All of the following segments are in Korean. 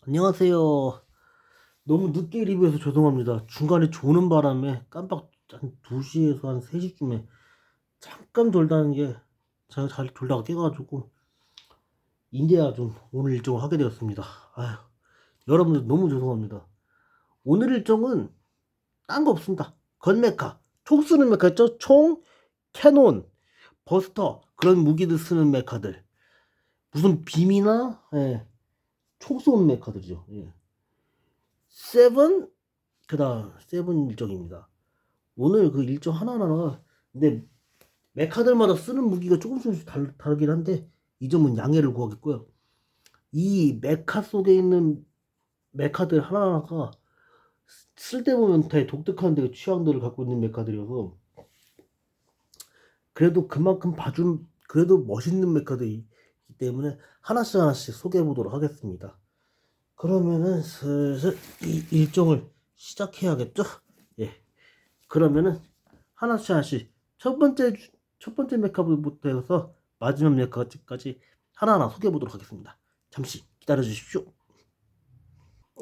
안녕하세요. 너무 늦게 리뷰해서 죄송합니다. 중간에 조는 바람에 깜빡 한 2시에서 한 3시쯤에 잠깐 돌다는 게 제가 잘 돌다가 깨가지고 인제야 좀 오늘 일정을 하게 되었습니다. 아휴, 여러분들 너무 죄송합니다. 오늘 일정은 딴 거 없습니다. 건메카, 총 쓰는 메카 있죠? 총, 캐논, 버스터 그런 무기들 쓰는 메카들. 무슨 빔이나 총 쏘는 메카들이죠. 세븐 그다음 세븐 일정입니다. 오늘 그 일정 하나하나가 근데 메카들마다 쓰는 무기가 조금씩 다르긴 한데 이 점은 양해를 구하겠고요. 이 메카 속에 있는 메카들 하나하나가 쓸 때 보면 되게 독특한 데 취향들을 갖고 있는 메카들이어서 그래도 그만큼 봐준 그래도 멋있는 메카들이기 때문에 하나씩 하나씩 소개해 보도록 하겠습니다. 그러면은 슬슬 이 일정을 시작해야겠죠? 예. 그러면은 하나씩 하나씩 첫 번째 메카부터 해서 마지막 메카까지 하나하나 소개해 보도록 하겠습니다. 잠시 기다려 주십시오.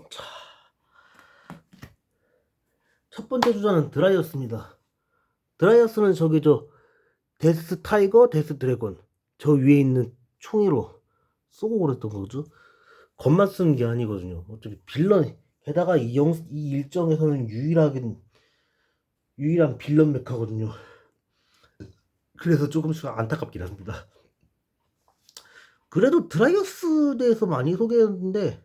자, 첫 번째 주자는 드라이어스입니다. 드라이어스는 저기 데스 타이거, 데스 드래곤 저 위에 있는 총으로 쏘고 그랬던 거죠. 겁만 쓰는 게 아니거든요. 어차피 빌런 게다가 이 일정에서는 유일한 빌런 메카거든요. 그래서 조금씩 안타깝긴 합니다. 그래도 드라이어스 대해서 많이 소개했는데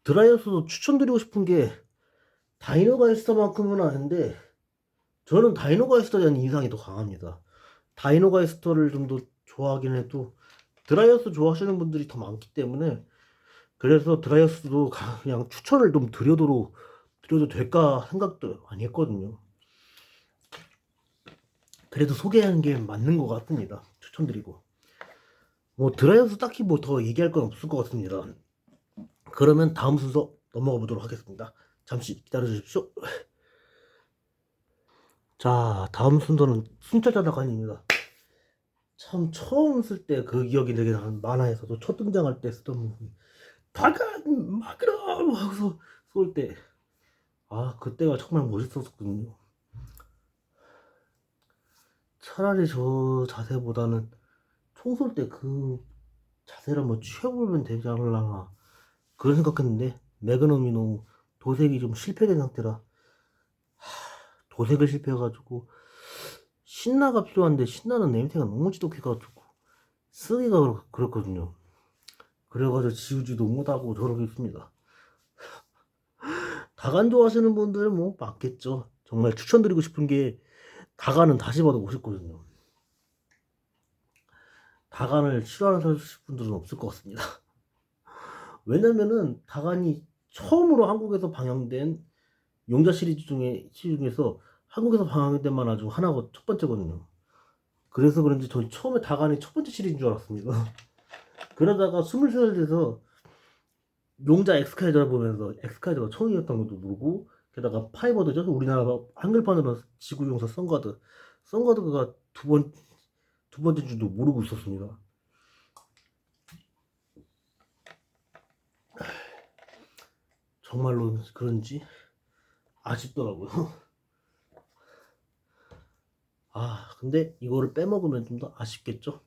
드라이어스도 추천드리고 싶은 게 다이노가이스터만큼은 아닌데 저는 다이노가이스터에 대한 인상이 더 강합니다. 다이노가이스터를 좀 더 좋아하긴 해도 드라이어스 좋아하시는 분들이 더 많기 때문에 그래서 드라이어스도 그냥 추천을 좀 드려도 될까 생각도 많이 했거든요. 그래도 소개하는 게 맞는 것 같습니다. 추천드리고 뭐 드라이어스 딱히 뭐 더 얘기할 건 없을 것 같습니다. 그러면 다음 순서 넘어가 보도록 하겠습니다. 잠시 기다려 주십시오. 자, 다음 순서는 순찰자다관입니다. 참 처음 쓸 때 그 기억이 되게 나는 만화에서도 첫 등장할 때 쓰던 부분 박은 막으라 하고서 쏠 때 그때가 정말 멋있었거든요. 차라리 저 자세보다는 총 쏠 때 그 자세를 한번 취해보면 되지 않을라나 그런 생각했는데 매그넘이 너무 도색이 좀 실패된 상태라 도색을 실패해가지고 신나가 필요한데 신나는 냄새가 너무 지독해가지고 쓰기가 그렇거든요. 그래가지고 지우지도 못하고 저러고 있습니다. 다간 좋아하시는 분들 뭐 많겠죠. 정말 추천드리고 싶은 게 다간은 다시 봐도 멋있거든요. 다간을 싫어하는 분들은 없을 것 같습니다. 왜냐면은 다간이 처음으로 한국에서 방영된 용자 시리즈 중에서 한국에서 방영된 만화 중 하나가 첫 번째거든요. 그래서 그런지 전 처음에 다간이 첫 번째 시리즈인 줄 알았습니다. 그러다가 23살 돼서 용자 엑스카이저를 보면서 엑스카이저가 처음이었던 것도 모르고 게다가 파이버드죠. 우리나라 한글판으로 지구용사 선가드가 두 번째 줄도 모르고 있었습니다. 정말로 그런지 아쉽더라고요. 근데 이거를 빼먹으면 좀 더 아쉽겠죠.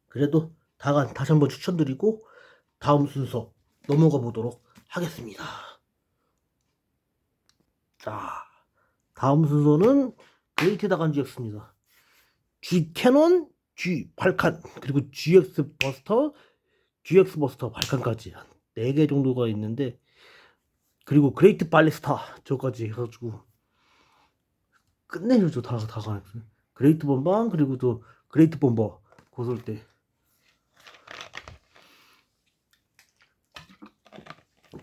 그래도 다간 다시 한번 추천드리고 다음 순서 넘어가 보도록 하겠습니다. 자, 다음 순서는 그레이트 다간 GX입니다. G 캐논, G 발칸, 그리고 GX 버스터 발칸까지 한 4개 정도가 있는데 그리고 그레이트 발리스타 저까지 해가지고 끝내주죠. 다간 그레이트 본방 그리고 또 그레이트 본버 고솔 때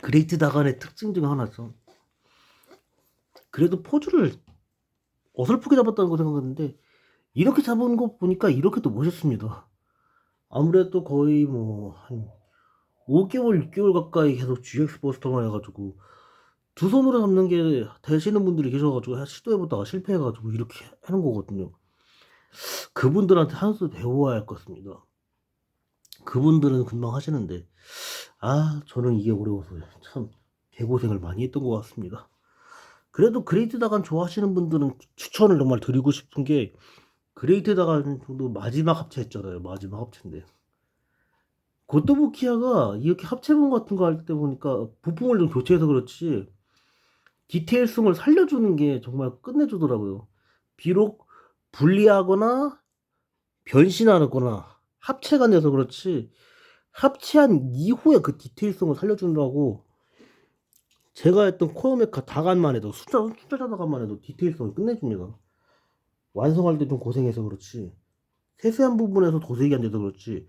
그레이트 다간의 특징 중 하나죠. 그래도 포즈를 어설프게 잡았다고 생각했는데 이렇게 잡은 거 보니까 이렇게도 멋있습니다. 아무래도 거의 뭐 한 5개월, 6개월 가까이 계속 GX 버스터만 해가지고 두 손으로 잡는 게 되시는 분들이 계셔가지고 시도해보다가 실패해가지고 이렇게 하는 거거든요. 그분들한테 한 수 배워야 할 것 같습니다. 그분들은 금방 하시는데 저는 이게 어려워서 참 개고생을 많이 했던 것 같습니다. 그래도 그레이트 다간 좋아하시는 분들은 추천을 정말 드리고 싶은 게, 그레이트 다간도 마지막 합체했잖아요. 마지막 합체인데 고토부키아가 이렇게 합체본 같은 거 할 때 보니까 부품을 좀 교체해서 그렇지 디테일성을 살려주는 게 정말 끝내주더라고요. 비록 분리하거나 변신하거나 합체가 돼서 그렇지, 합체한 이후에 그 디테일성을 살려준다고. 제가 했던 코어메카 다간만 해도 숫자 다간만 해도 디테일성을 끝내줍니다. 완성할 때 좀 고생해서 그렇지, 세세한 부분에서 도색이 안 돼서 그렇지,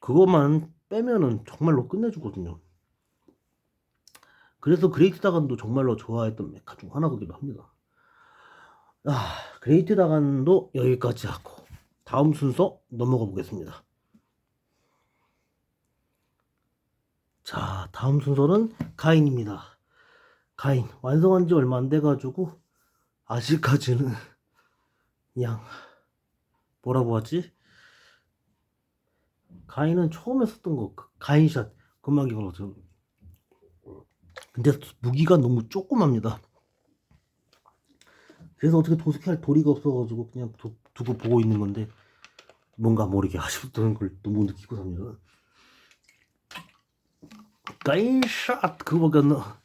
그것만 빼면은 정말로 끝내주거든요. 그래서 그레이트 다간도 정말로 좋아했던 메카 중 하나이기도 합니다. 그레이트 다간도 여기까지 하고 다음 순서 넘어가 보겠습니다. 자, 다음 순서는 가인입니다. 가인 완성한 지 얼마 안 돼가지고 아직까지는 그냥 뭐라고 하지? 가인은 처음에 썼던 거 가인샷 금방 이거거든. 근데 무기가 너무 조그맣니다. 그래서 어떻게 도색할 도리가 없어가지고 그냥 두고 보고 있는 건데, 뭔가 모르게 아쉽다는 걸 너무 느끼고 삽니다. 가인샷 그거밖에 안 나.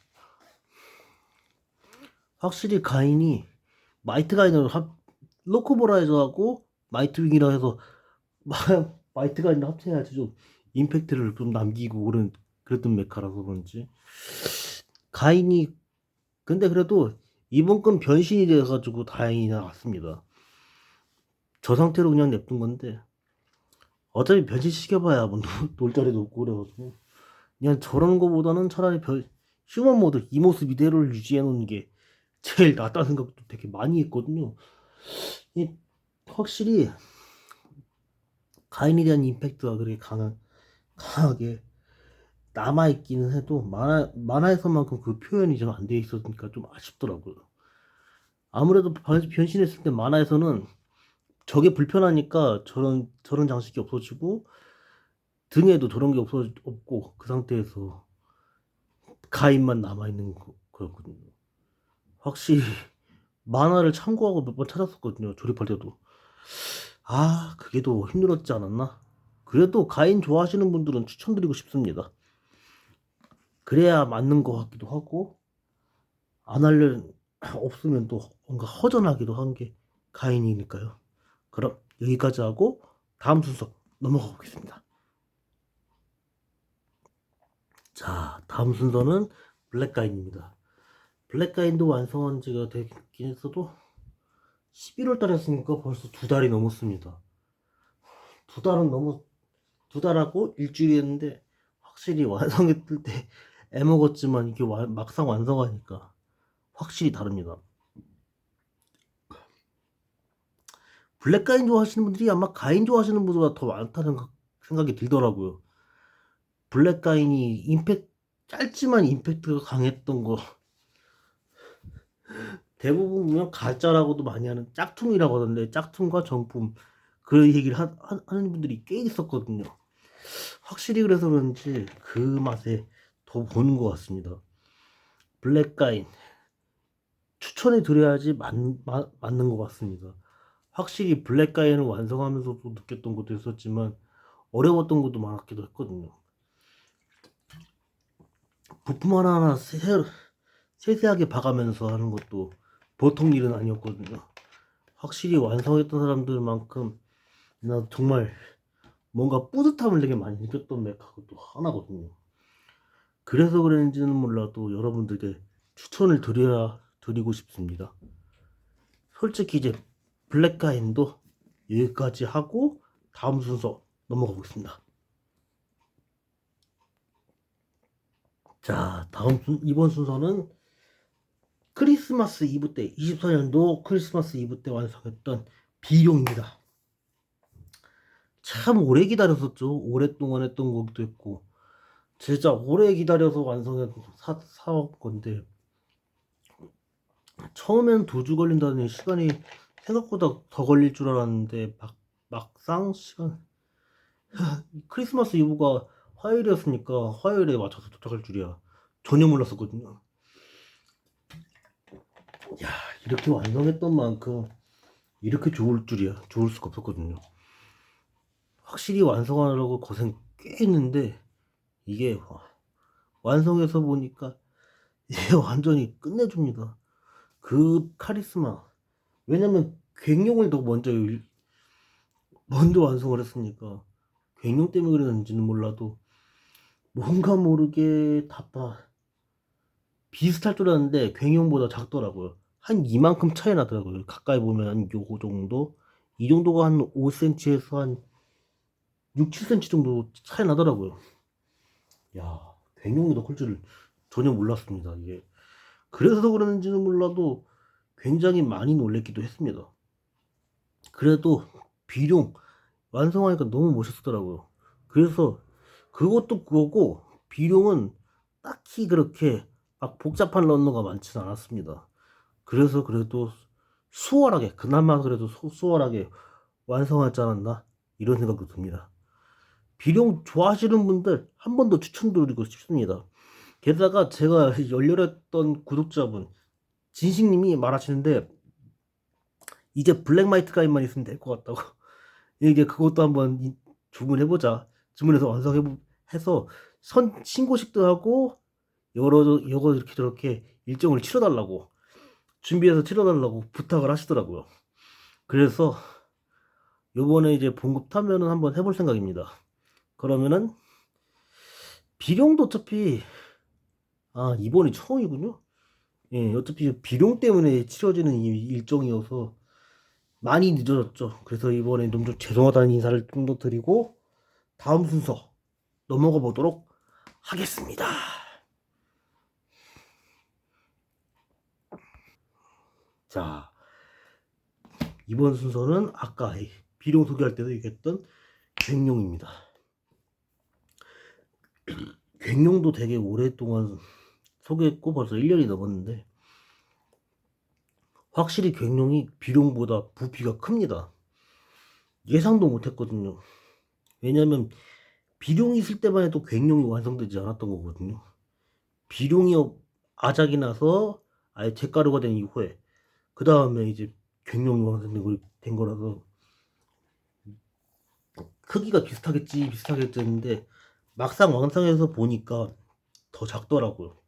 확실히 가인이 마이트 가인을 로코보라에서하고 마이트 윙이라 해서 마이트 가인을 합쳐야지 좀 임팩트를 좀 남기고 그랬던 메카라서 그런지 가인이, 근데 그래도 이번 건 변신이 돼가지고 다행히 나왔습니다. 저 상태로 그냥 냅둔 건데 어차피 변신시켜봐야 뭐 놀자리도 없고 그래가지고 그냥 저런 거보다는 차라리 휴먼 모드 이 모습 이대로를 유지해놓는 게 제일 낫다는 생각도 되게 많이 했거든요. 확실히 가인에 대한 임팩트가 그렇게 강하게 남아있기는 해도 만화에서만큼 그 표현이 좀 안 돼 있었으니까 좀 아쉽더라고요. 아무래도 변신했을 때 만화에서는 저게 불편하니까 저런 장식이 없어지고 등에도 저런 게 없고 그 상태에서 가인만 남아있는 거였거든요. 확실히 만화를 참고하고 몇 번 찾았었거든요. 조립할 때도. 그게 더 힘들었지 않았나? 그래도 가인 좋아하시는 분들은 추천드리고 싶습니다. 그래야 맞는 것 같기도 하고, 안 하려 없으면 또 뭔가 허전하기도 한 게 가인이니까요. 그럼 여기까지 하고 다음 순서 넘어가 보겠습니다. 자, 다음 순서는 블랙가인입니다. 블랙가인도 완성한 지가 되긴 했어도 11월 달에 했으니까 벌써 2달이 넘었습니다. 2달하고 일주일이 했는데 확실히 완성했을 때 애먹었지만 이게 막상 완성하니까 확실히 다릅니다. 블랙가인 좋아하시는 분들이 아마 가인 좋아하시는 분보다 더 많다는 생각이 들더라고요. 블랙가인이 짧지만 임팩트가 강했던 거, 대부분 보면 가짜라고도 많이 하는 짝퉁이라고 하던데, 짝퉁과 정품 그 얘기를 하는 분들이 꽤 있었거든요. 확실히 그래서 그런지 그 맛에 더 보는 것 같습니다. 블랙가인 추천해 드려야지 맞는 것 같습니다. 확실히 블랙가인을 완성하면서도 느꼈던 것도 있었지만 어려웠던 것도 많았기도 했거든요. 부품 하나하나 세세하게 봐가면서 하는 것도 보통 일은 아니었거든요. 확실히 완성했던 사람들만큼 나 정말 뭔가 뿌듯함을 되게 많이 느꼈던 메카가 또 하나거든요. 그래서 그런지는 몰라도 여러분들께 추천을 드리고 싶습니다. 솔직히 이제 블랙가인도 여기까지 하고 다음 순서 넘어가 보겠습니다. 자, 이번 순서는 크리스마스 이브 때, 24년도 크리스마스 이브 때 완성했던 비룡입니다. 참 오래 기다렸었죠. 오랫동안 했던 것도 있고 진짜 오래 기다려서 사온 건데, 처음엔 2주 걸린다는 시간이 생각보다 더 걸릴 줄 알았는데 막상 크리스마스 이브가 화요일이었으니까 화요일에 맞춰서 도착할 줄이야. 전혀 몰랐었거든요. 야, 이렇게 완성했던 만큼 이렇게 좋을 줄이야. 좋을 수가 없었거든요. 확실히 완성하려고 고생 꽤 했는데 이게 완성해서 보니까 이게 완전히 끝내줍니다. 그 카리스마. 왜냐면 괭룡을 더 먼저 완성을 했으니까 괭룡 때문에 그랬는지는 몰라도 뭔가 모르게 비슷할 줄 알았는데 괭룡보다 작더라고요. 한 이만큼 차이 나더라고요. 가까이 보면 한 요거 정도, 이 정도가 한 5cm에서 한 6, 7cm 정도 차이 나더라고요. 야, 괭룡이 더 클 줄을 전혀 몰랐습니다. 이게 그래서 그런지는 몰라도 굉장히 많이 놀랬기도 했습니다. 그래도 비룡 완성하니까 너무 멋있더라고요. 그래서 그것도 그거고 비룡은 딱히 그렇게 막 복잡한 런너가 많지는 않았습니다. 그래서 그래도 수월하게 그나마 그래도 수월하게 완성하지 않았나 이런 생각도 듭니다. 비룡 좋아하시는 분들 한 번 더 추천드리고 싶습니다. 게다가 제가 열렬했던 구독자분 진식님이 말하시는데 이제 블랙마이트 가입만 있으면 될 것 같다고. 이게 그것도 한번 주문해보자. 주문해서 해서 신고식도 하고 여러 이렇게 저렇게 일정을 치러달라고 준비해서 치러달라고 부탁을 하시더라고요. 그래서 요번에 이제 봉급 타면은 한번 해볼 생각입니다. 그러면은 비룡도 어차피 이번이 처음이군요. 예, 어차피 비룡 때문에 치러지는 이 일정이어서 많이 늦어졌죠. 그래서 이번에 좀 죄송하다는 인사를 좀 더 드리고 다음 순서 넘어가 보도록 하겠습니다. 자, 이번 순서는 아까 비룡 소개할 때도 얘기했던 괭룡입니다. 괭룡도 되게 오랫동안 소개했고 벌써 1년이 넘었는데 확실히 괭룡이 비룡보다 부피가 큽니다. 예상도 못했거든요. 왜냐면 비룡이 있을 때만 해도 괭룡이 완성되지 않았던 거거든요. 비룡이 아작이 나서 아예 재가루가 된 이후에 그 다음에 이제 괭룡이 완성된 거라서 크기가 비슷하겠지 했는데 막상 완성해서 보니까 더 작더라고요.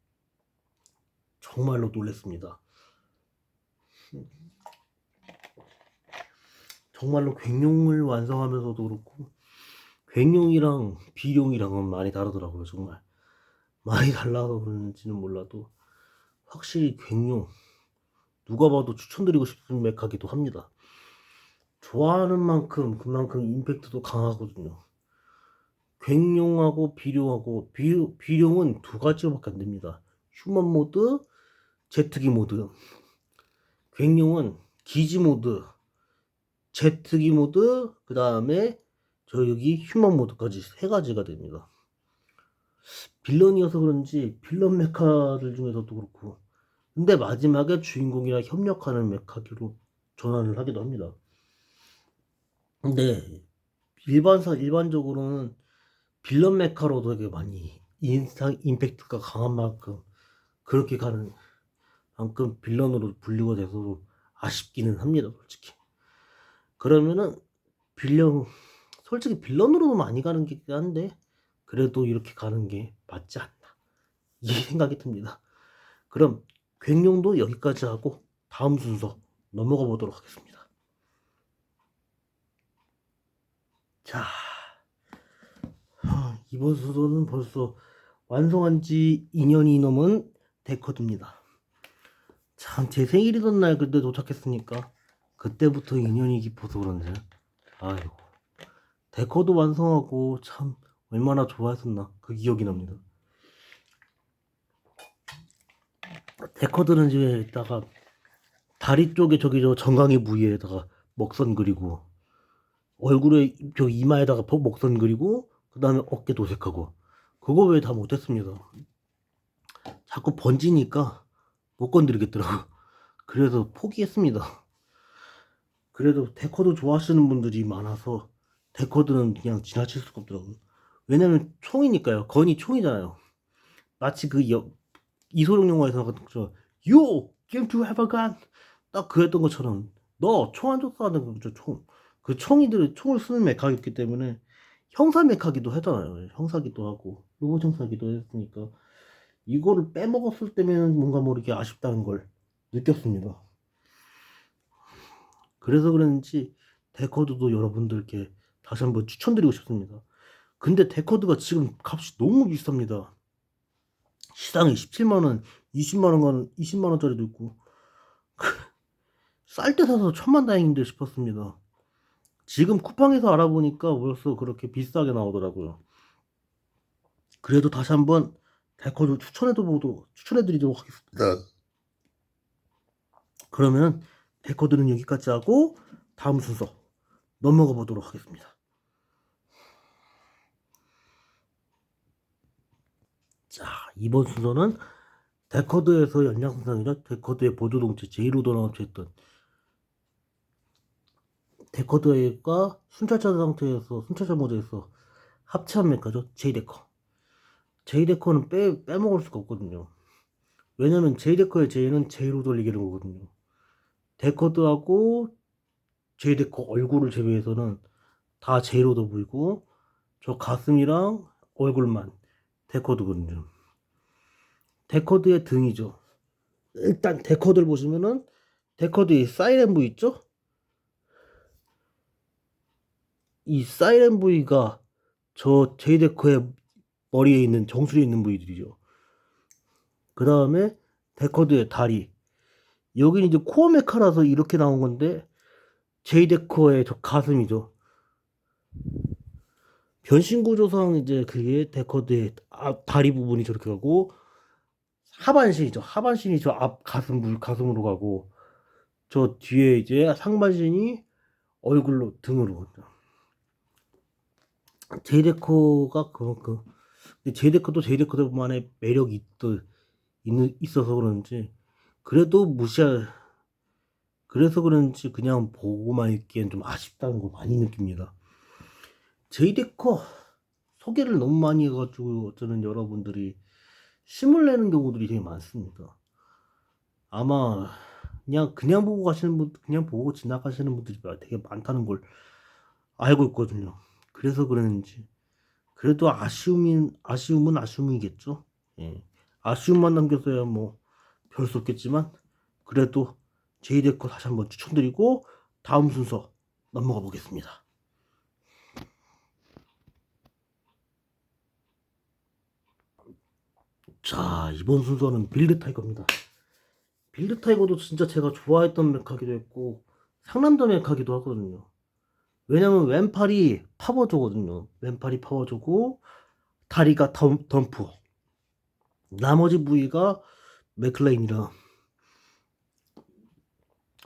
정말로 놀랐습니다. 정말로 괭룡을 완성하면서도 그렇고 괭룡이랑 비룡이랑은 많이 다르더라고요. 정말 많이 달라서 그런지는 몰라도 확실히 괭룡 누가 봐도 추천드리고 싶은 메카기도 합니다. 좋아하는 만큼 그만큼 임팩트도 강하거든요. 괭룡하고 비룡하고 비룡은 두 가지밖에 안 됩니다. 휴먼 모드, 제트기 모드. 괭룡은 기지 모드, 제트기 모드, 그 다음에 저 여기 휴먼 모드까지 세 가지가 됩니다. 빌런이어서 그런지 빌런 메카들 중에서도 그렇고 근데 마지막에 주인공이랑 협력하는 메카기로 전환을 하기도 합니다. 근데 일반적으로는 빌런 메카로 되게 많이 임팩트가 강한 만큼 그렇게 가는 만큼 빌런으로 분류가 돼서 아쉽기는 합니다, 솔직히. 그러면은 빌런 솔직히 빌런으로도 많이 가는 게 한데 그래도 이렇게 가는 게 맞지 않나 이 생각이 듭니다. 그럼 괭룡도 여기까지 하고 다음 순서 넘어가 보도록 하겠습니다. 자, 이번 순서는 벌써 완성한 지 2년이 넘은 데코드입니다. 참, 제 생일이던 날 그때 도착했으니까 그때부터 인연이 깊어서 그런지 아이고 데코드 완성하고 참 얼마나 좋아했었나 그 기억이 납니다. 데코드는 집에 있다가 다리 쪽에 저 정강이 부위에다가 먹선 그리고 얼굴에 저 이마에다가 먹선 그리고 그 다음에 어깨 도색하고 그거 외에 다 못했습니다. 자꾸 번지니까 못 건드리겠더라고. 그래서 포기했습니다. 그래도 데코도 좋아하시는 분들이 많아서 데코드는 그냥 지나칠 수가 없더라고요. 왜냐면 총이니까요. 건이 총이잖아요. 마치 이소룡 영화에서 나왔던 저 You came to have a gun 딱 그랬던 것처럼 너 총 안 줬어 하는 거죠. 총. 그 총이들이 총을 쓰는 메카였기 때문에 형사 메카기도 하잖아요. 형사기도 하고 로봇 형사기도 했으니까 이거를 빼먹었을 때면 뭔가 모르게 아쉽다는 걸 느꼈습니다. 그래서 그런지 데코드도 여러분들께 다시 한번 추천드리고 싶습니다. 근데 데코드가 지금 값이 너무 비쌉니다. 시장에 17만원, 20만원짜리도 있고 쌀 때 사서 천만다행인데 싶었습니다. 지금 쿠팡에서 알아보니까 벌써 그렇게 비싸게 나오더라고요. 그래도 다시 한번 데코드 추천해드리도록 하겠습니다. 그러면 데코드는 여기까지 하고 다음 순서 넘어가 보도록 하겠습니다. 자, 이번 순서는 데코드에서 연장선상이라 데코드의 보조동체 제이로더 나옵했던 데코드가 순찰자 상태에서 순찰자 모드에서 합체한 메카죠. 제이데커. 제이데커는 빼먹을 수가 없거든요. 왜냐면 제이데커의 제이는 제이로 돌리기는 거거든요. 데코드하고 제이데커 얼굴을 제외해서는 다 제이로도 보이고 저 가슴이랑 얼굴만 데코드거든요. 데코드의 등이죠. 일단 데코드를 보시면은 데코드의 사이렌 부위 있죠? 이 사이렌 부위가 저 제이데커의 머리에 있는 정수리에 있는 부위들이죠. 그 다음에 데코드의 다리. 여기는 이제 코어 메카라서 이렇게 나온 건데 제이데커의 저 가슴이죠. 변신 구조상 이제 그게 데코드의 다리 부분이 저렇게 가고 하반신이죠. 하반신이 저 앞 가슴으로 가고 저 뒤에 이제 상반신이 얼굴로 등으로. 제이데코가 그만큼 제이데코도 제이데코들만의 매력이 있어서 그런지 그래도 그래서 그런지 그냥 보고만 있기엔 좀 아쉽다는 걸 많이 느낍니다. 제이데코 소개를 너무 많이 해가지고 저는 여러분들이 심을 내는 경우들이 되게 많습니다. 아마 그냥 보고 가시는 분, 그냥 보고 지나가시는 분들이 되게 많다는 걸 알고 있거든요. 그래서 그런지 그래도 아쉬움은 아쉬움이겠죠. 예. 아쉬움만 남겨서야 뭐 별 수 없겠지만 그래도 제이데코 다시 한번 추천드리고 다음 순서 넘어가 보겠습니다. 자, 이번 순서는 빌드 타이거입니다. 빌드 타이거도 진짜 제가 좋아했던 메카기도 했고 상남자 메카기도 하거든요. 왜냐면 왼팔이 파워조거든요. 왼팔이 파워조고 다리가 덤프. 나머지 부위가 맥클레인이라.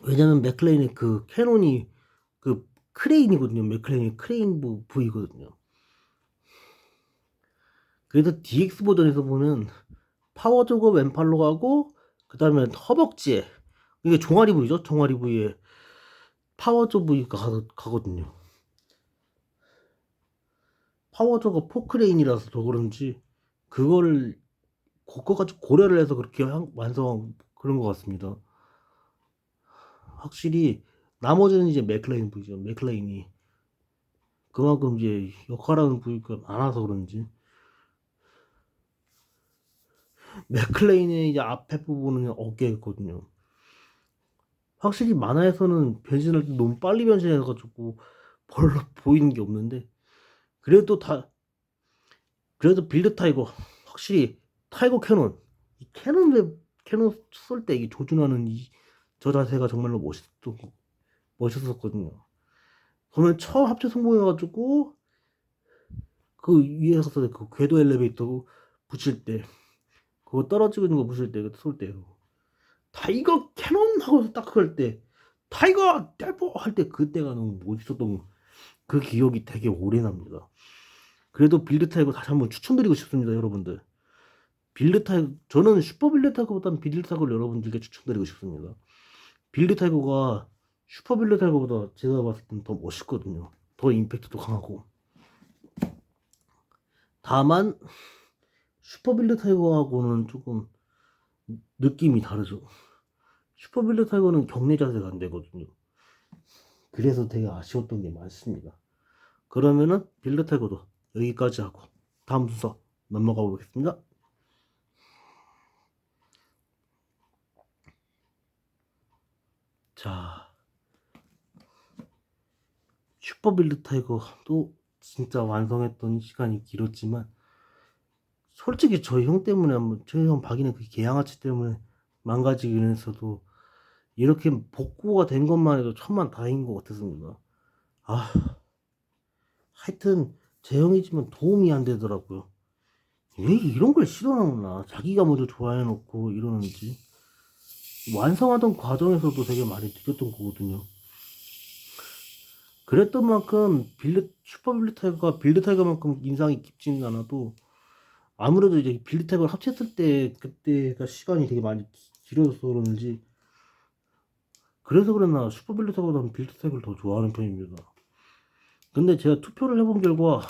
왜냐면 맥클레인의 그 캐논이 그 크레인이거든요. 맥클레인의 크레인 부위거든요. 그래서 DX 버전에서 보면 파워조고 왼팔로 가고 그 다음에 허벅지에 이게 종아리 부위죠. 종아리 부위에 파워조 부위가 가거든요. 파워조가 포크레인이라서 더 그런지 그거를 그거까지 고려를 해서 그렇게 완성한 그런 것 같습니다. 확실히 나머지는 이제 맥클레인 부위죠. 맥클레인이 그만큼 이제 역할하는 부위가 많아서 그런지 맥클레인의 이제 앞에 부분은 어깨였거든요. 확실히 만화에서는 변신할 때 너무 빨리 변신해가지고 별로 보이는 게 없는데 그래도 빌드 타이거 확실히 타이거 캐논 이 캐논 쏠 때 이 조준하는 저 자세가 정말로 멋있었거든요. 그러면 처음 합체 성공해가지고 그 위에서 그 궤도 엘리베이터 붙일 때 그거 떨어지고 있는 거 붙일 때 쏠 때요. 타이거 캐논 하고 딱 그럴 때 타이거 대포 할 때 그때가 너무 멋있었던 그 기억이 되게 오래 납니다. 그래도 빌드 타이거 다시 한번 추천드리고 싶습니다, 여러분들. 빌드 타이거 저는 슈퍼 빌드 타이거보다는 빌드 타이거를 여러분들께 추천드리고 싶습니다. 빌드 타이거가 슈퍼 빌드 타이거보다 제가 봤을 때는 더 멋있거든요. 더 임팩트도 강하고. 다만 슈퍼빌드 타이거하고는 조금 느낌이 다르죠. 슈퍼빌드 타이거는 경내 자세가 안 되거든요. 그래서 되게 아쉬웠던 게 많습니다. 그러면은 빌드 타이거도 여기까지 하고 다음 순서 넘어가 보겠습니다. 자, 슈퍼빌드 타이거도 진짜 완성했던 시간이 길었지만 솔직히 저희 형 때문에 저희 형 박이는 그 개양아치 때문에 망가지긴 했어도 이렇게 복구가 된 것만 해도 천만다행인 것 같았습니다. 아, 하여튼 제 형이지만 도움이 안 되더라고요. 왜 이런 걸 싫어하나? 자기가 먼저 좋아해놓고 이러는지. 완성하던 과정에서도 되게 많이 느꼈던 거거든요. 그랬던 만큼 슈퍼 빌드 타이거가 빌드 타이거만큼 인상이 깊지는 않아도 아무래도 이제 빌드 타이거를 합쳤을 때 그때가 시간이 되게 많이 길어서 그런지 그래서 그랬나 슈퍼 빌드 타이거보다는 빌드 타이거를 더 좋아하는 편입니다. 근데 제가 투표를 해본 결과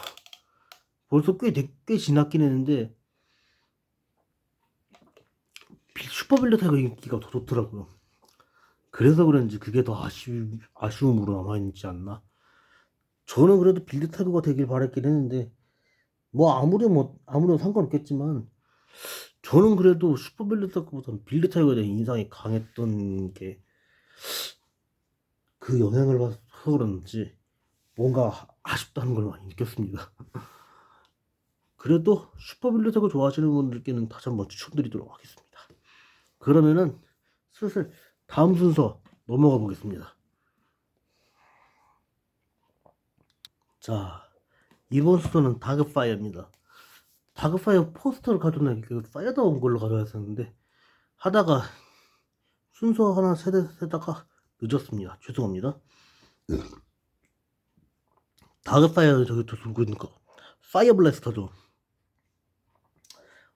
벌써 꽤 지났긴 했는데 슈퍼 빌드 타이거 인기가 더 좋더라고요. 그래서 그런지 그게 더 아쉬움으로 남아있지 않나. 저는 그래도 빌드 타이거가 되길 바랬긴 했는데 아무래도 상관없겠지만 저는 그래도 슈퍼 빌드 타이거보다는 빌드 타이거에 대한 인상이 강했던 게 그 영향을 받아서 그런지 뭔가 아쉽다는 걸 많이 느꼈습니다. 그래도 슈퍼 빌드 타이거 좋아하시는 분들께는 다시 한번 추천드리도록 하겠습니다. 그러면은 슬슬 다음 순서 넘어가 보겠습니다. 자, 이번 순서는 다그파이어입니다. 다그파이어 포스터를 가져오는 그 파이어다운 걸로 가져왔었는데 하다가 순서 하나 세다가 늦었습니다. 죄송합니다. 다그파이어 저기 또 들고 있는 거 파이어 블래스터죠.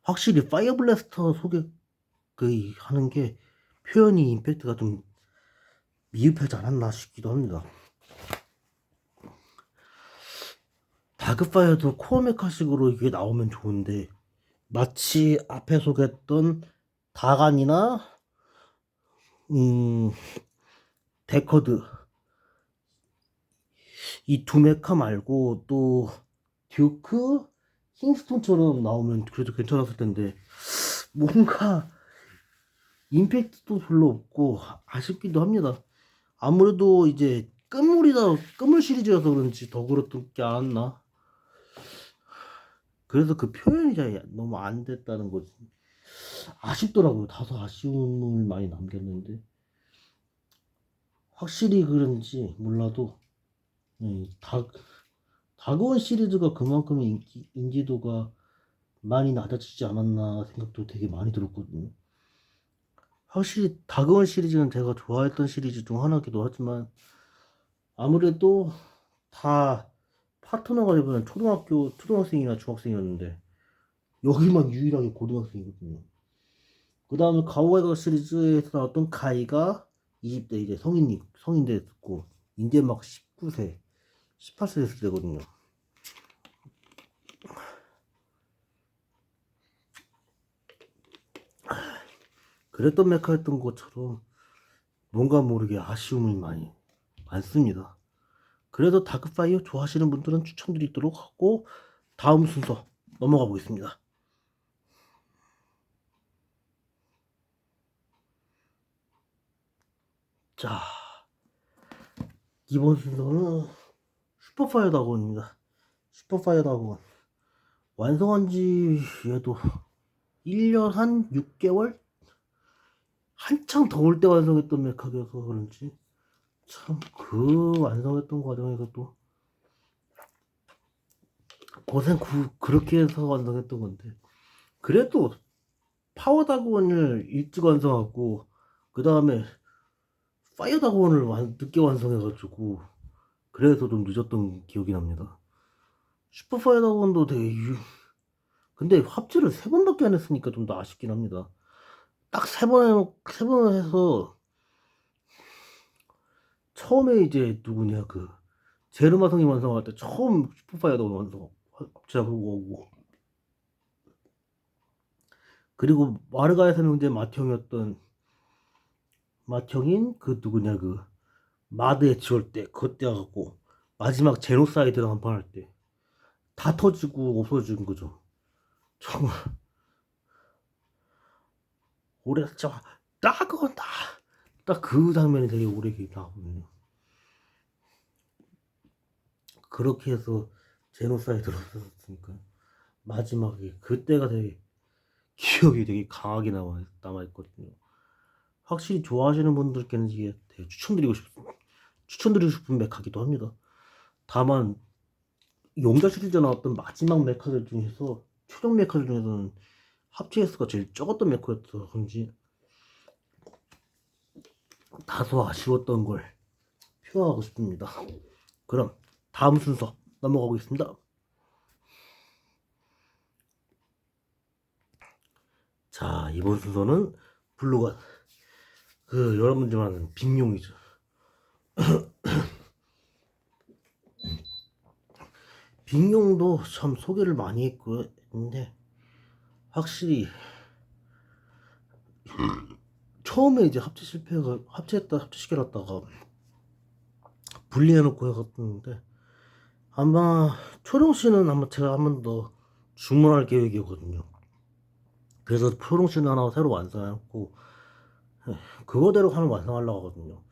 확실히 파이어 블래스터 소개 하는 게 표현이 임팩트가 좀 미흡하지 않았나 싶기도 합니다. 다그파이어도 코어 메카식으로 이게 나오면 좋은데 마치 앞에 소개했던 다간이나 데커드 이 두 메카 말고 또 듀크, 킹스톤처럼 나오면 그래도 괜찮았을 텐데 뭔가 임팩트도 별로 없고 아쉽기도 합니다. 아무래도 이제 끝물 시리즈여서 그런지 더 그렇던 게 않았나. 그래서 그 표현이 잘 너무 안 됐다는 거지. 아쉽더라고요. 다소 아쉬움을 많이 남겼는데 확실히 그런지 몰라도 다그원 시리즈가 그만큼 인지도가 많이 낮아지지 않았나 생각도 되게 많이 들었거든요. 확실히 다그원 시리즈는 제가 좋아했던 시리즈 중 하나이기도 하지만 아무래도 다 파트너가 되면 초등학생이나 중학생이었는데 여기만 유일하게 고등학생이거든요. 그 다음에 가오가이가 시리즈에서 나왔던 가이가 20대 이제 성인 됐고 이제 막 19세 18세 됐을 때거든요. 그랬던 메카였던 것처럼 뭔가 모르게 아쉬움이 많습니다. 그래도 다크파이어 좋아하시는 분들은 추천드리도록 하고 다음 순서 넘어가 보겠습니다. 자, 이번 순서는 슈퍼파이어 다곤입니다. 슈퍼파이어 다곤 완성한 지 얘도 1년 한 6개월? 한창 더울 때 완성했던 메카여서 그런지 참 그 완성했던 과정에서 또 그렇게 해서 완성했던 건데 그래도 파워 다곤을 일찍 완성하고 그 다음에 파이어 다곤을 늦게 완성해가지고 그래서 좀 늦었던 기억이 납니다. 슈퍼 파이어 다곤도 근데 합체를 3번밖에 안 했으니까 좀 더 아쉽긴 합니다. 딱 3번 해서 처음에 이제 누구냐 그 제르마성이 완성할 때 처음 슈퍼파이어도 완성 합체하고 오고, 그리고 마르가의 삼형제 맏형인 그 누구냐, 그 마드에 지올 때 그때 와갖고 마지막 제노사이드를 한 번 할 때 다 터지고 없어진 거죠. 정말 오래 진짜 딱 그 장면이 되게 오래 기억나거든요. 그렇게 해서 제노사이드로 썼으니까 마지막에 그때가 되게 기억이 되게 강하게 남아있거든요. 확실히 좋아하시는 분들께는 이게 되게 추천드리고 싶은 메카기도 합니다. 다만 용자 시리즈 나왔던 마지막 메카들 중에서 최종 메카들 중에서는 합체 횟수가 제일 적었던 메카였어서 그런지 다소 아쉬웠던 걸 표하고 싶습니다. 그럼 다음 순서 넘어가겠습니다. 자, 이번 순서는 블루건, 그 여러분들 아는 빅용이죠. 빅용도 참 소개를 많이 했는데 확실히 처음에 이제 합체시켜놨다가 분리해놓고 해갔는데, 아마 초롱씨는 아마 제가 한 번 더 주문할 계획이거든요. 그래서 초롱씨는 하나 새로 완성해놓고 그거대로 하나 완성하려고 하거든요.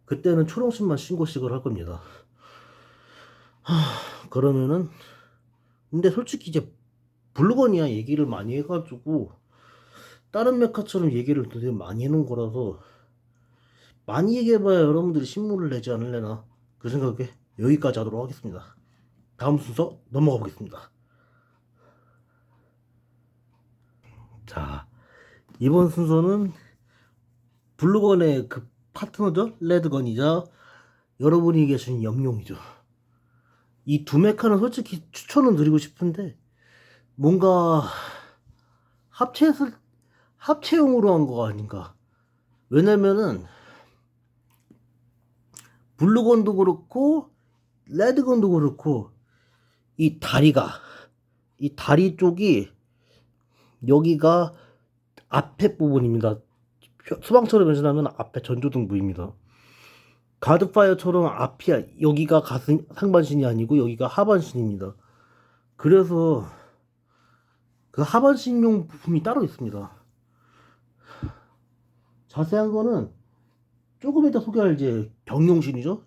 그때는 초롱씨만 신고식을 할 겁니다. 그러면은 근데 솔직히 이제 블루건이야 얘기를 많이 해가지고 다른 메카처럼 얘기를 되게 많이 해놓은 거라서 많이 얘기해봐야 여러분들이 신문을 내지 않을래나, 그 생각에 여기까지 하도록 하겠습니다. 다음 순서 넘어가 보겠습니다. 자, 이번 순서는 블루건의 그 파트너죠, 레드건이자 여러분이 계신 염룡이죠. 이 두 메카는 솔직히 추천은 드리고 싶은데 뭔가 합체용으로 한 거 아닌가. 왜냐면은 블루건도 그렇고 레드건도 그렇고 이 다리 쪽이 여기가 앞에 부분입니다. 소방차로 변신하면 앞에 전조등부입니다. 가드파이어처럼 앞이 여기가 상반신이 아니고 여기가 하반신입니다. 그래서 그 하반신용 부품이 따로 있습니다. 자세한 거는 조금 이따 소개할 이제 경용신이죠.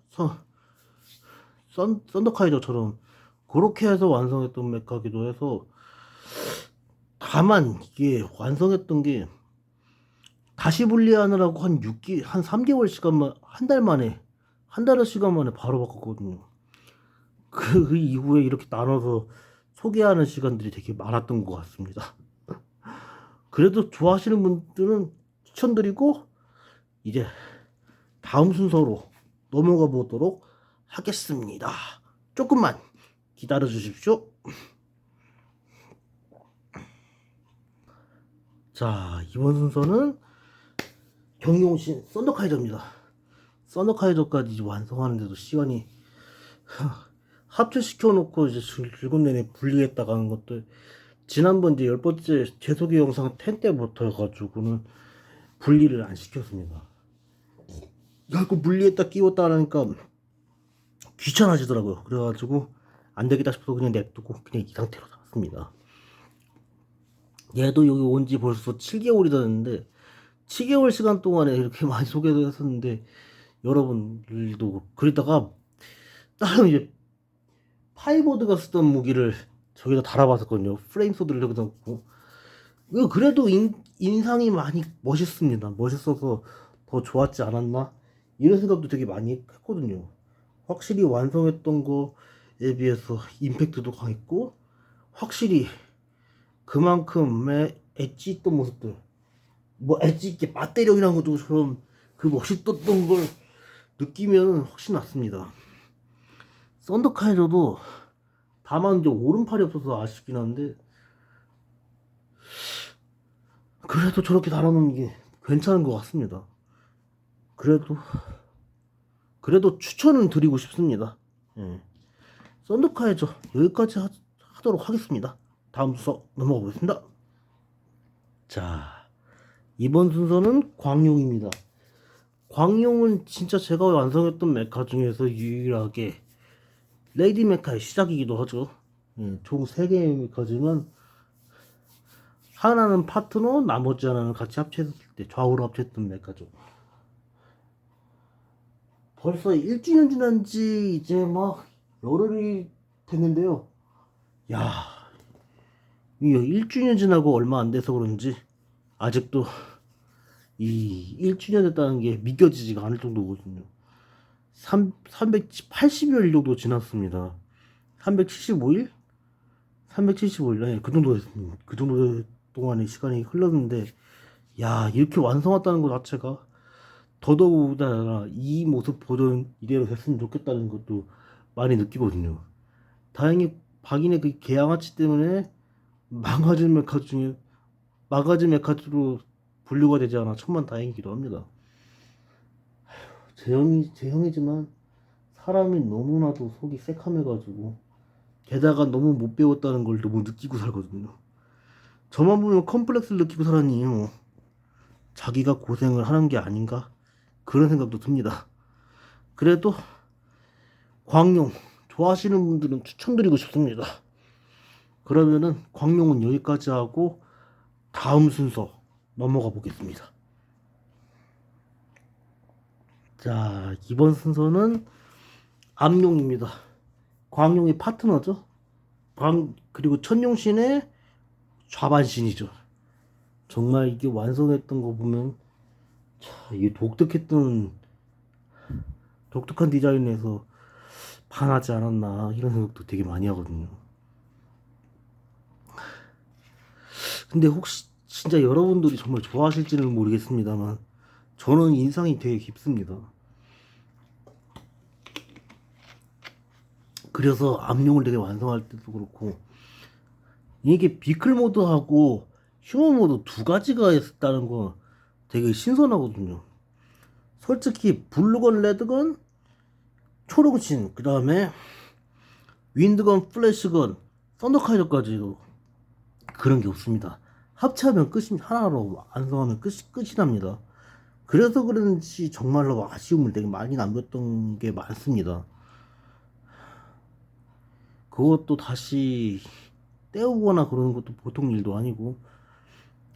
썬더카이저처럼 그렇게 해서 완성했던 메카기도 해서, 다만 이게 완성했던 게 다시 분리하느라고 한 3개월 시간만, 한 달의 시간 만에 바로 바꿨거든요. 그 이후에 이렇게 나눠서 소개하는 시간들이 되게 많았던 것 같습니다. 그래도 좋아하시는 분들은 추천드리고, 이제 다음 순서로 넘어가 보도록 하겠습니다. 조금만 기다려 주십시오. 자, 이번 순서는 경용신 썬더카이저입니다. 썬더카이저까지 완성하는데도 시간이 합체시켜 놓고 이제 즐거운 내내 분리했다가 하는 것들, 지난번 이제 10번째 재소개 영상 10 때부터 해가지고는 분리를 안 시켰습니다. 자꾸 분리했다 끼웠다 하니까 귀찮아지더라고요. 그래가지고 안 되겠다 싶어서 그냥 냅두고 그냥 이 상태로 놨습니다. 얘도 여기 온 지 벌써 7개월이 됐는데 7개월 시간 동안에 이렇게 많이 소개도 했었는데, 여러분들도 그러다가 다른 이제 파이보드가 쓰던 무기를 저기다 달아봤었거든요. 프레임 소드를 여기다 놓고. 그래도 인상이 많이 멋있습니다. 멋있어서 더 좋았지 않았나 이런 생각도 되게 많이 했거든요. 확실히 완성했던 거에 비해서 임팩트도 강했고, 확실히 그만큼의 엣지 있던 모습들, 뭐 엣지 있게 맞대령이라는 것처럼 그 멋있었던 걸 느끼면 훨씬 낫습니다. 썬더카이저도 다만 이제 오른팔이 없어서 아쉽긴 한데, 그래도 저렇게 달아놓는 게 괜찮은 것 같습니다. 그래도 추천은 드리고 싶습니다. 예. 썬더카이저 여기까지 하도록 하겠습니다. 다음 순서 넘어가 보겠습니다. 자, 이번 순서는 광룡입니다. 광룡은 진짜 제가 완성했던 메카 중에서 유일하게 레이디 메카의 시작이기도 하죠. 총 3개의 메카지만 하나는 파트너, 나머지 하나는 같이 합쳤을 때 좌우로 합쳤던 메카죠. 벌써 1주년 지난 지 이제 막 열흘이 됐는데요. 야, 이 1주년 지나고 얼마 안 돼서 그런지 아직도 이 1주년 됐다는 게 믿겨지지가 않을 정도거든요. 380여일 정도 지났습니다. 375일? 375일, 네, 그 정도 됐습니다. 그 정도 동안의 시간이 흘렀는데, 야, 이렇게 완성했다는 것 자체가 더더욱이나 이 모습 버전 이대로 됐으면 좋겠다는 것도 많이 느끼거든요. 다행히 박인의 그 개양아치 때문에 망가진 메카 중에 마가진 메카로 분류가 되지 않아 천만 다행이기도 합니다. 제 형이지만 사람이 너무나도 속이 새카매가지고 게다가 너무 못 배웠다는 걸 너무 느끼고 살거든요. 저만 보면 컴플렉스를 느끼고 살았니요. 자기가 고생을 하는 게 아닌가 그런 생각도 듭니다. 그래도 광룡 좋아하시는 분들은 추천드리고 싶습니다. 그러면은 광룡은 여기까지 하고 다음 순서 넘어가 보겠습니다. 자, 이번 순서는 암룡입니다. 광룡의 파트너죠. 그리고 천룡신의 좌반신이죠. 정말 이게 완성했던 거 보면 이게 독특한 디자인에서 반하지 않았나 이런 생각도 되게 많이 하거든요. 근데 혹시 진짜 여러분들이 정말 좋아하실지는 모르겠습니다만 저는 인상이 되게 깊습니다. 그래서 암룡을 되게 완성할 때도 그렇고 이게 비클 모드하고 휴먼 모드 두 가지가 있다는 거 되게 신선하거든요. 솔직히 블루건, 레드건, 초록신, 그 다음에 윈드건, 플래시건, 썬더카이저까지도 그런 게 없습니다. 합체하면 끝이 하나로 완성하면 끝이 납니다. 그래서 그런지 정말로 아쉬움을 되게 많이 남겼던 게 많습니다. 그것도 다시 떼우거나 그러는 것도 보통 일도 아니고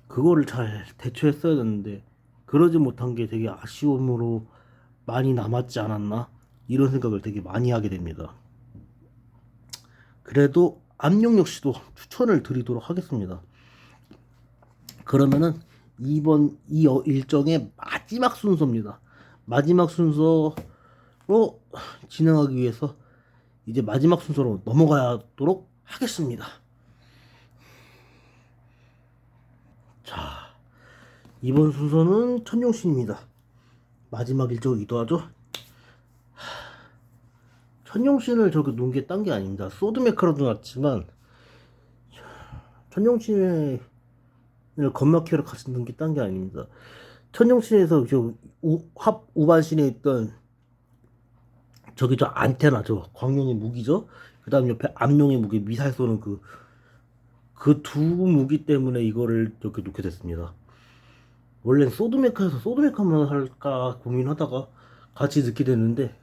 그거를 잘 대처했어야 되는데 그러지 못한 게 되게 아쉬움으로 많이 남았지 않았나 이런 생각을 되게 많이 하게 됩니다. 그래도 암룡 역시도 추천을 드리도록 하겠습니다. 그러면은 이번 이 일정의 마지막 순서입니다. 마지막 순서로 진행하기 위해서 이제 마지막 순서로 넘어가도록 하겠습니다. 자, 이번 순서는 천룡신입니다. 마지막 일정이기도 하죠. 천룡신을 저렇게 놓은 게 딴 게 아닙니다. 소드메카로도 났지만 천룡신을 건마키로 같이 넣은 게 딴 게 아닙니다. 천룡신에서 저 우반신에 있던 저기 저 안테나죠. 광룡의 무기죠. 그 다음 옆에 암룡의 무기 미사일 쏘는 그 두 무기 때문에 이거를 이렇게 놓게 됐습니다. 원래 소드메카에서 소드메카만 할까 고민하다가 같이 넣게 됐는데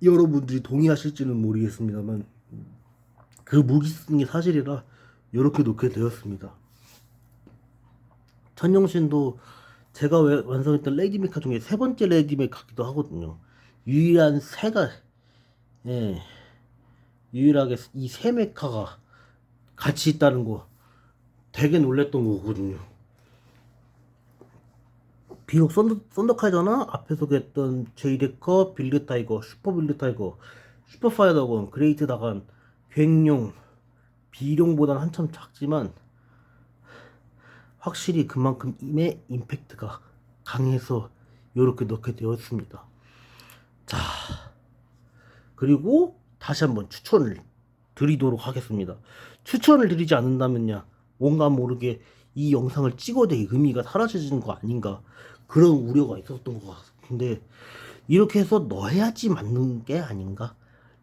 여러분들이 동의하실지는 모르겠습니다만 그 무기 쓰는 게 사실이라 이렇게 놓게 되었습니다. 천룡신도 제가 완성했던 레이디 메카 중에 세 번째 레이디 메카기도 하거든요. 유일한 새가 유일하게 이 세 메카가 같이 있다는 거 되게 놀랬던 거거든요. 비록 썬더카이저나 앞에 소개했던 제이데커, 빌드 타이거, 슈퍼 빌드 타이거, 슈퍼 파이어 드래곤, 그레이트 다간, 괭룡, 비룡보다는 한참 작지만 확실히 그만큼 임의 임팩트가 강해서 이렇게 넣게 되었습니다. 자, 그리고 다시 한번 추천을 드리도록 하겠습니다. 추천을 드리지 않는다면야 뭔가 모르게 이 영상을 찍어야 될 의미가 사라지는 거 아닌가 그런 우려가 있었던 것 같은데 이렇게 해서 넣어야지 맞는 게 아닌가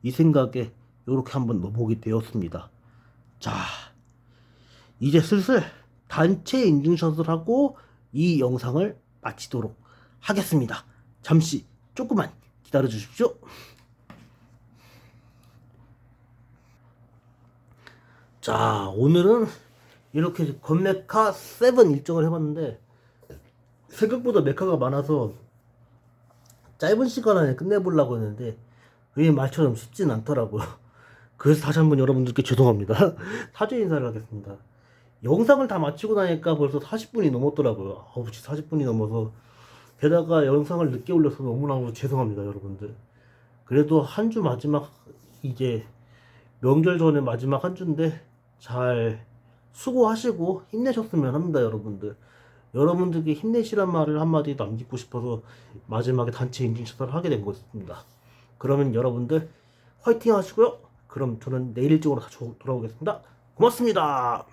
이 생각에 이렇게 한번 넣어보게 되었습니다. 자, 이제 슬슬 단체 인증샷을 하고 이 영상을 마치도록 하겠습니다. 잠시 조금만 기다려 주십시오. 자, 오늘은 이렇게 건메카 7 일정을 해봤는데 생각보다 메카가 많아서 짧은 시간 안에 끝내보려고 했는데 그게 말처럼 쉽진 않더라고요. 그래서 다시 한번 여러분들께 죄송합니다. 사죄 인사를 하겠습니다. 영상을 다 마치고 나니까 벌써 40분이 넘었더라고요. 9시 40분이 넘어서 게다가 영상을 늦게 올려서 너무너무 죄송합니다, 여러분들. 그래도 한 주 마지막, 이제 명절 전에 마지막 한 주인데 잘 수고하시고 힘내셨으면 합니다, 여러분들. 여러분들께 힘내시란 말을 한마디 남기고 싶어서 마지막에 단체 인증샷을 하게 된 것입니다. 그러면 여러분들 화이팅 하시고요. 그럼 저는 내일 일찍으로 다시 돌아오겠습니다. 고맙습니다.